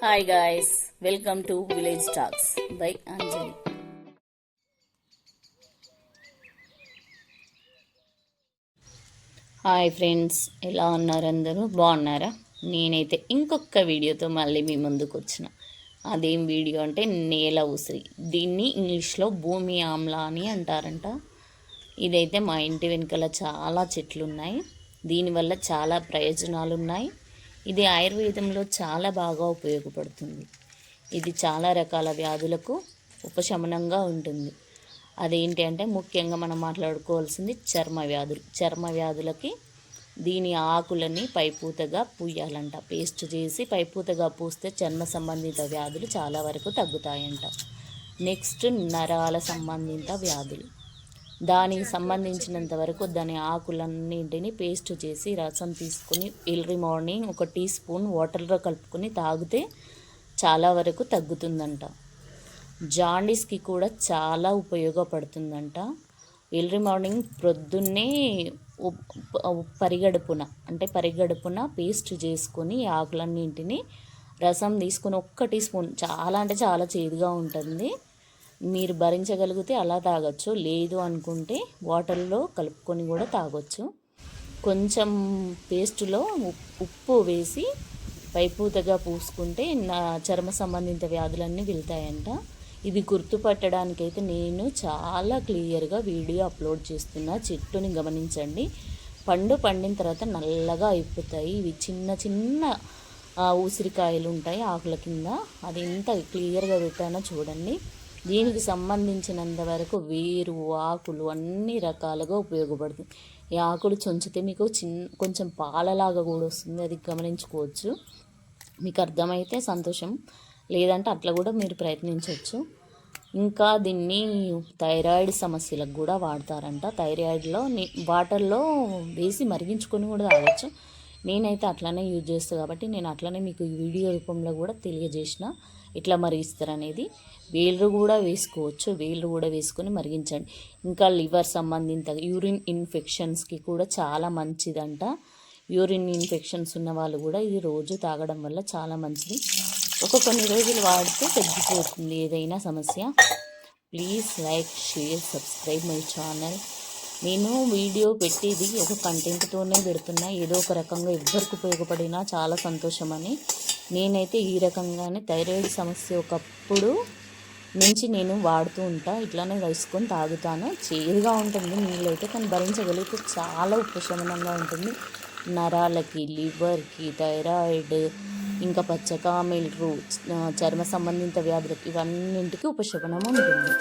Hi guys, welcome to village talks by Anjali. Hi friends, ఎలా ఉన్నారు? అందరూ బాగున్నారా? నేనైతే ఇంకొక వీడియోతో మళ్ళీ మీ ముందుకు వచ్చిన. అదేం వీడియో అంటే నేల ఉసిరి. దీన్ని ఇంగ్లీష్లో భూమి ఆమ్లా అని అంటారంట. ఇదైతే మా ఇంటి వెనుకల చాలా చెట్లు ఉన్నాయి. దీనివల్ల చాలా ప్రయోజనాలు ఉన్నాయి. ఇది ఆయుర్వేదంలో చాలా బాగా ఉపయోగపడుతుంది. ఇది చాలా రకాల వ్యాధులకు ఉపశమనంగా ఉంటుంది. అదేంటి అంటే ముఖ్యంగా మనం మాట్లాడుకోవాల్సింది చర్మ వ్యాధులకి దీని ఆకులని పైపూతగా పూయాలంట. పేస్ట్ చేసి పైపూతగా పూస్తే చర్మ సంబంధిత వ్యాధులు చాలా వరకు తగ్గుతాయంట. నెక్స్ట్ నరాల సంబంధిత వ్యాధులు, దానికి సంబంధించినంత వరకు దాని ఆకులన్నింటినీ పేస్ట్ చేసి రసం తీసుకుని ఎర్లీ మార్నింగ్ 1 టీ స్పూన్ వాటర్లో కలుపుకొని తాగితే చాలా వరకు తగ్గుతుందంట. జాండీస్కి కూడా చాలా ఉపయోగపడుతుందంట. ఎర్లీ మార్నింగ్ ప్రొద్దున్నే పరిగడుపున పేస్ట్ చేసుకొని ఆకులన్నింటినీ రసం తీసుకొని 1 టీ స్పూన్, చాలా అంటే చాలా చేదుగా ఉంటుంది. మీరు భరించగలిగితే అలా తాగొచ్చు, లేదు అనుకుంటే వాటర్లో కలుపుకొని కూడా తాగొచ్చు. కొంచెం పేస్టులో ఉప్పు వేసి పైపూతగా పూసుకుంటే నా చర్మ సంబంధిత వ్యాధులన్నీ వెళ్తాయంట. ఇది గుర్తుపట్టడానికైతే నేను చాలా క్లియర్గా వీడియో అప్లోడ్ చేస్తున్నా. చెట్టుని గమనించండి. పండిన తర్వాత నల్లగా అయిపోతాయి. ఇవి చిన్న చిన్న ఉసిరికాయలు ఉంటాయి ఆకుల కింద. అది ఎంత క్లియర్గా పెట్టానో చూడండి. దీనికి సంబంధించినంత వరకు వేరు ఆకులు అన్ని రకాలుగా ఉపయోగపడుతుంది. ఈ ఆకులు చొంచితే మీకు కొంచెం పాలలాగా కూడా వస్తుంది, అది గమనించుకోవచ్చు. మీకు అర్థమైతే సంతోషం, లేదంటే అట్లా కూడా మీరు ప్రయత్నించవచ్చు. ఇంకా దీన్ని థైరాయిడ్ సమస్యలకు కూడా వాడతారంట. థైరాయిడ్లో వాటర్లో వేసి మరిగించుకొని కూడా తాగొచ్చు. నేనైతే అట్లనే యూజ్ చేస్తాను కాబట్టి నేను అట్లనే మీకు వీడియో రూపంలో కూడా తెలియజేసిన ఇట్లా మరిగిస్తారనేది. వేళ్ళు కూడా వేసుకోవచ్చు, వేళ్ళు కూడా వేసుకొని మరిగించండి. ఇంకా లివర్ సంబంధిత యూరిన్ ఇన్ఫెక్షన్స్కి కూడా చాలా మంచిదంట. యూరిన్ ఇన్ఫెక్షన్స్ ఉన్న వాళ్ళు కూడా ఇది రోజు తాగడం వల్ల చాలా మంచిది. కొన్ని రోజులు వాడితే తగ్గిపోతుంది ఏదైనా సమస్య. Please like, share, subscribe my channel. నేను వీడియో పెట్టేది ఒక కంటెంట్తోనే పెడుతున్నా. ఏదో ఒక రకంగా ఎవ్వరికి ఉపయోగపడినా చాలా సంతోషమని. నేనైతే ఈ రకంగానే థైరాయిడ్ సమస్య ఒకప్పుడు నుంచి నేను వాడుతూ ఉంటా. ఇట్లానే వేసుకొని తాగుతాను. చేదుగా ఉంటుంది నీళ్ళైతే, కానీ భరించగలిగితే చాలా ఉపశమనంగా ఉంటుంది. నరాలకి, లివర్కి, థైరాయిడ్, ఇంకా పచ్చకామెల్రు, చర్మ సంబంధిత వ్యాధులకి, ఇవన్నింటికి ఉపశమనం ఉంటుంది.